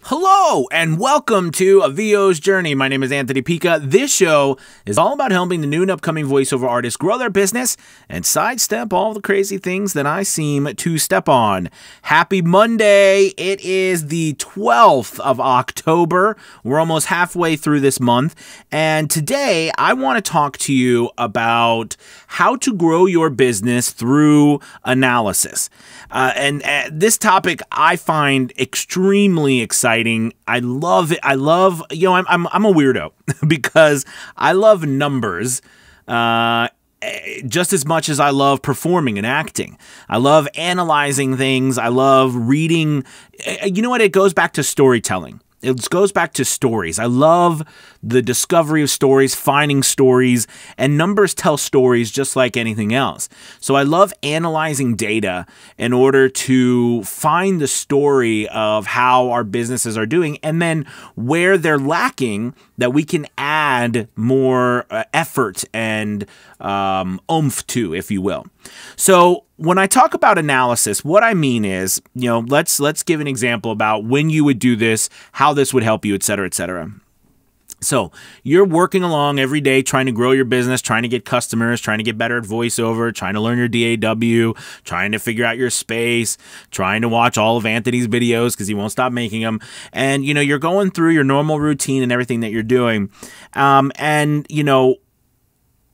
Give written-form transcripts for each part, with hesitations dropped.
Hello and welcome to A VO's Journey. My name is Anthony Pica. This show is all about helping the new and upcoming voiceover artists grow their business and sidestep all the crazy things that I seem to step on. Happy Monday. It is the 12th of October. We're almost halfway through this month. And today I want to talk to you about how to grow your business through analysis. And this topic I find extremely exciting. I love it. I'm a weirdo because I love numbers just as much as I love performing and acting. I love analyzing things. I love reading. You know what? It goes back to storytelling. It goes back to stories. I love the discovery of stories, finding stories, and numbers tell stories just like anything else. So I love analyzing data in order to find the story of how our businesses are doing, and then where they're lacking, that we can add more effort and oomph to, if you will. So when I talk about analysis, what I mean is, let's give an example about when you would do this, how this would help you, et cetera, et cetera. So you're working along every day trying to grow your business, trying to get customers, trying to get better at voiceover, trying to learn your DAW, trying to figure out your space, trying to watch all of Anthony's videos because he won't stop making them. And, you're going through your normal routine and everything that you're doing.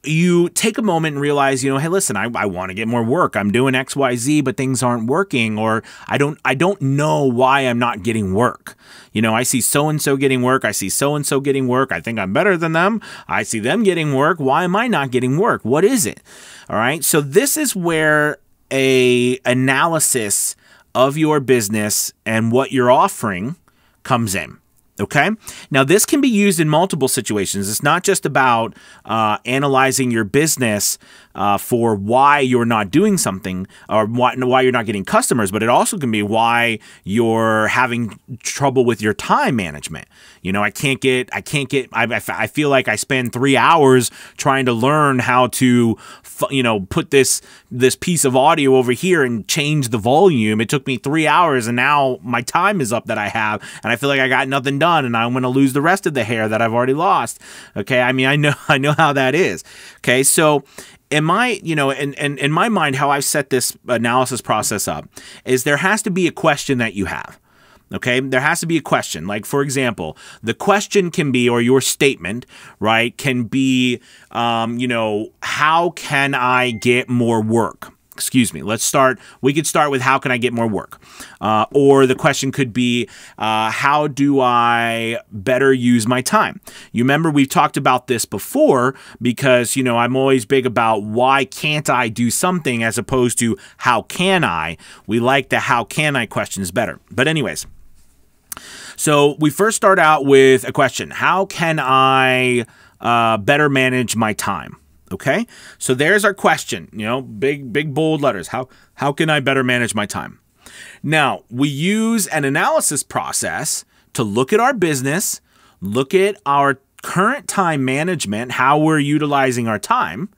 You take a moment and realize, hey, listen, I want to get more work. I'm doing X, Y, Z, but things aren't working, or I don't know why I'm not getting work. I see so-and-so getting work. I see so-and-so getting work. I think I'm better than them. I see them getting work. Why am I not getting work? What is it? All right. So this is where a analysis of your business and what you're offering comes in. Okay. Now, this can be used in multiple situations. It's not just about analyzing your business for why you're not doing something or why you're not getting customers, but it also can be why you're having trouble with your time management. I feel like I spend 3 hours trying to learn how to, put this piece of audio over here and change the volume. It took me 3 hours, and now my time is up that I have, and I feel like I got nothing done, and I'm going to lose the rest of the hair that I've already lost. Okay. I mean, I know how that is. Okay. So in my mind, how I've set this analysis process up is there has to be a question that you have. Okay, there has to be a question. Like, for example, the question can be, or your statement, right, can be, how can I get more work? Excuse me. We could start with how can I get more work? Or the question could be, how do I better use my time? You remember we've talked about this before because, I'm always big about why can't I do something as opposed to how can I? We like the how can I questions better. But anyways, so we first start out with a question. How can I better manage my time? Okay, so there's our question, big bold letters. How can I better manage my time? Now, we use an analysis process to look at our business, look at our current time management, how we're utilizing our time,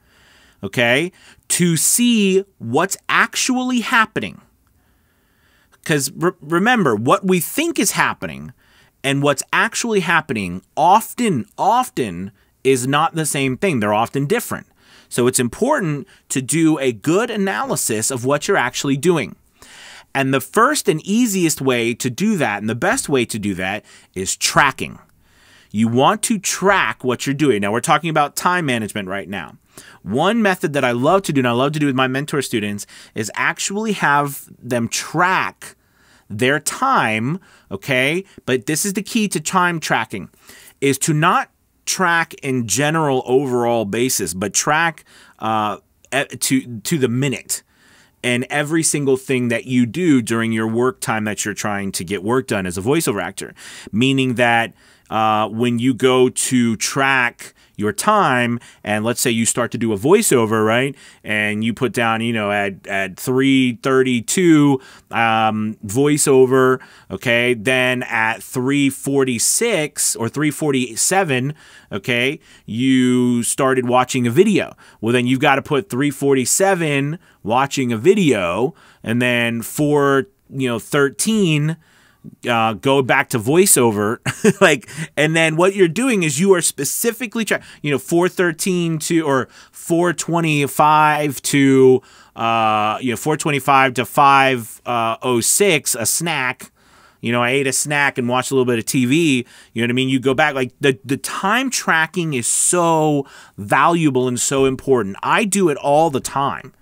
okay, to see what's actually happening. Because remember, what we think is happening and what's actually happening often is not the same thing. They're often different. So it's important to do a good analysis of what you're actually doing. And the first and easiest way to do that, and the best way to do that, is tracking. You want to track what you're doing. Now, we're talking about time management right now. One method that I love to do, and I love to do with my mentor students, is actually have them track their time, okay? But this is the key to time tracking, is to not track in general overall basis, but track to the minute and every single thing that you do during your work time that you're trying to get work done as a voiceover actor. Meaning that when you go to track your time, and let's say you start to do a voiceover, right? And you put down, at 3:32 voiceover, okay? Then at 3:46 or 3:47, okay, you started watching a video. Well, then you've got to put 3:47 watching a video, and then 4:13 go back to voiceover, like, and then what you're doing is you are specifically 413 to, or 425 to 425 to 506, a snack. I ate a snack and watched a little bit of TV. You know what I mean? You go back, like the time tracking is so valuable and so important. I do it all the time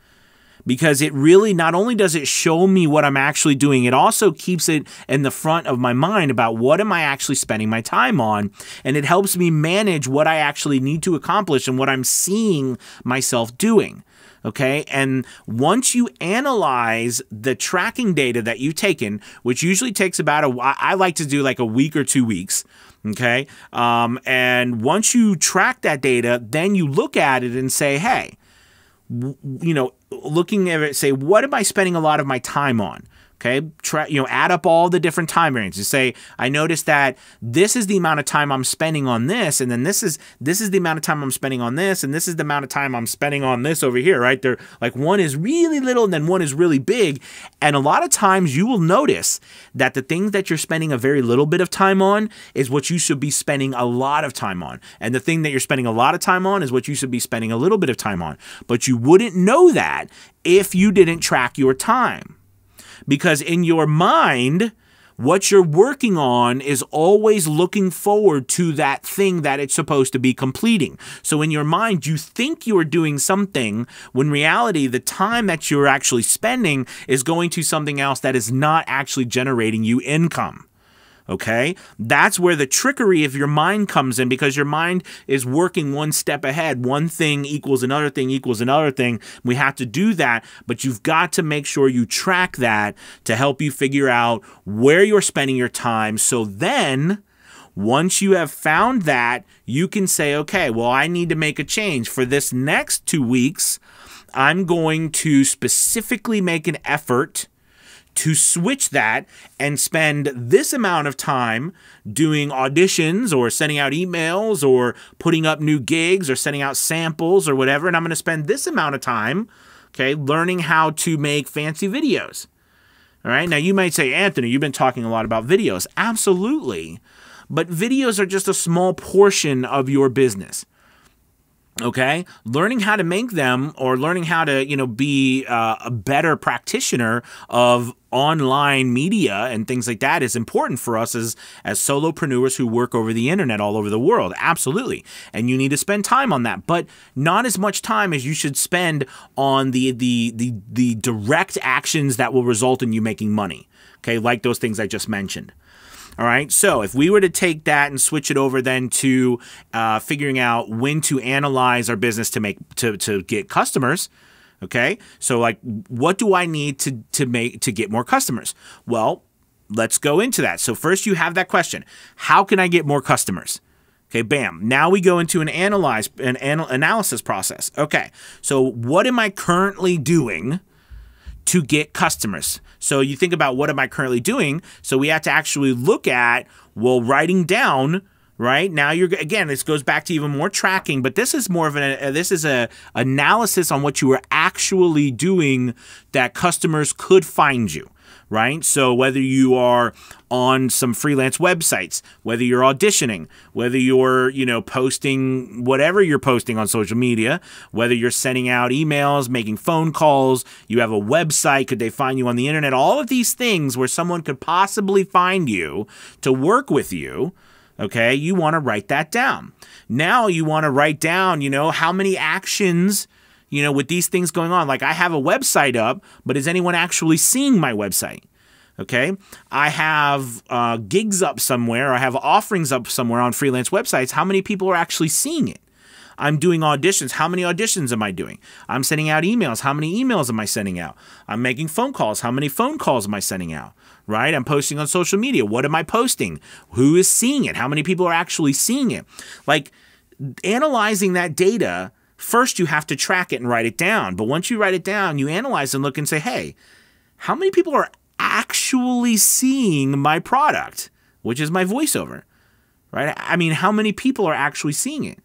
because it really, not only does it show me what I'm actually doing, it also keeps it in the front of my mind about what am I actually spending my time on. And it helps me manage what I actually need to accomplish and what I'm seeing myself doing. Okay, and once you analyze the tracking data that you've taken, which usually takes about I like to do like a week or 2 weeks. Okay, and once you track that data, then you look at it and say, hey, looking at it, say, what am I spending a lot of my time on? Okay, add up all the different time ranges. Say, I noticed that this is the amount of time I'm spending on this, and then this is the amount of time I'm spending on this, and this is the amount of time I'm spending on this over here, right? They're like, one is really little and then one is really big. And a lot of times you will notice that the things that you're spending a very little bit of time on is what you should be spending a lot of time on. And the thing that you're spending a lot of time on is what you should be spending a little bit of time on. But you wouldn't know that if you didn't track your time. Because in your mind, what you're working on is always looking forward to that thing that it's supposed to be completing. So in your mind, you think you're doing something when in reality, the time that you're actually spending is going to something else that is not actually generating you income. Okay, that's where the trickery of your mind comes in, because your mind is working one step ahead. One thing equals another thing equals another thing. We have to do that, but you've got to make sure you track that to help you figure out where you're spending your time. So then, once you have found that, you can say, okay, well, I need to make a change. For this next 2 weeks, I'm going to specifically make an effort to switch that and spend this amount of time doing auditions or sending out emails or putting up new gigs or sending out samples or whatever. And I'm going to spend this amount of time, okay, learning how to make fancy videos. All right. Now you might say, Anthony, you've been talking a lot about videos. Absolutely. But videos are just a small portion of your business. Okay, learning how to make them, or learning how to, be a better practitioner of online media and things like that is important for us as solopreneurs who work over the internet all over the world. Absolutely. And you need to spend time on that, but not as much time as you should spend on the direct actions that will result in you making money. Okay, like those things I just mentioned. All right, so if we were to take that and switch it over then to figuring out when to analyze our business to get customers, okay? So like, what do I need to get more customers? Well, let's go into that. So first you have that question: how can I get more customers? Okay, bam. Now we go into an analysis process. Okay, so what am I currently doing to get customers? So you think about, what am I currently doing? So we have to actually look at, well, writing down, right? Now again, this goes back to even more tracking, but this is more of a analysis on what you are actually doing that customers could find you. Right? So whether you are on some freelance websites, whether you're auditioning, whether you're, posting whatever you're posting on social media, whether you're sending out emails, making phone calls, you have a website, could they find you on the internet? All of these things where someone could possibly find you to work with you. Okay, you want to write that down. Now you want to write down, how many actions, with these things going on. Like, I have a website up, but is anyone actually seeing my website? Okay, I have gigs up somewhere. I have offerings up somewhere on freelance websites. How many people are actually seeing it? I'm doing auditions. How many auditions am I doing? I'm sending out emails. How many emails am I sending out? I'm making phone calls. How many phone calls am I sending out? Right? I'm posting on social media. What am I posting? Who is seeing it? How many people are actually seeing it? Like, analyzing that data, first you have to track it and write it down. But once you write it down, you analyze and look and say, hey, how many people are actually seeing my product, which is my voiceover, right? I mean, how many people are actually seeing it?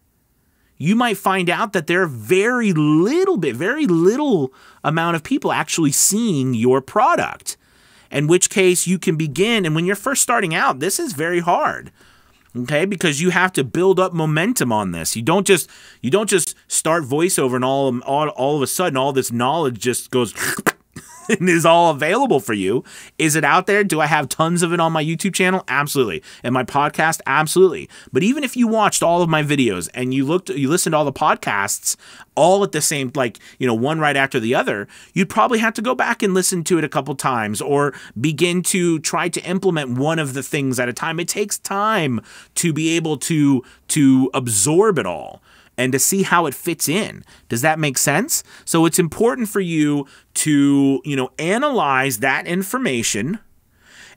You might find out that there are very little amount of people actually seeing your product. in which case you can begin. And when you're first starting out, this is very hard. Okay, because you have to build up momentum on this. You don't just start voiceover and all of a sudden all this knowledge just goes and is all available for you. Is it out there? Do I have tons of it on my YouTube channel? Absolutely. And my podcast? Absolutely. But even if you watched all of my videos and you listened to all the podcasts all at the same, like, one right after the other, you'd probably have to go back and listen to it a couple times or begin to try to implement one of the things at a time. It takes time to be able to absorb it all and to see how it fits in. Does that make sense? So it's important for you to, analyze that information,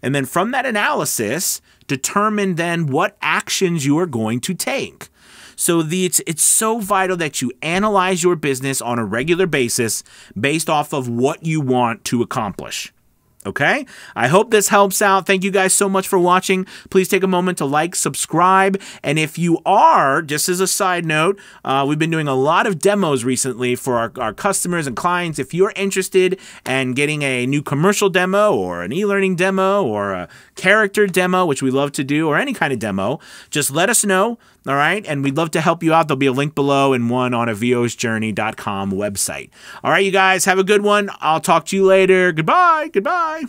and then from that analysis, determine then what actions you are going to take. So it's so vital that you analyze your business on a regular basis based off of what you want to accomplish. Okay? I hope this helps out. Thank you guys so much for watching. Please take a moment to like, subscribe, and if you are, just as a side note, we've been doing a lot of demos recently for our customers and clients. If you're interested in getting a new commercial demo or an e-learning demo or a character demo, which we love to do, or any kind of demo, just let us know. All right, and we'd love to help you out. There'll be a link below and one on a VOsJourney.com website. All right, you guys, have a good one. I'll talk to you later. Goodbye. Goodbye.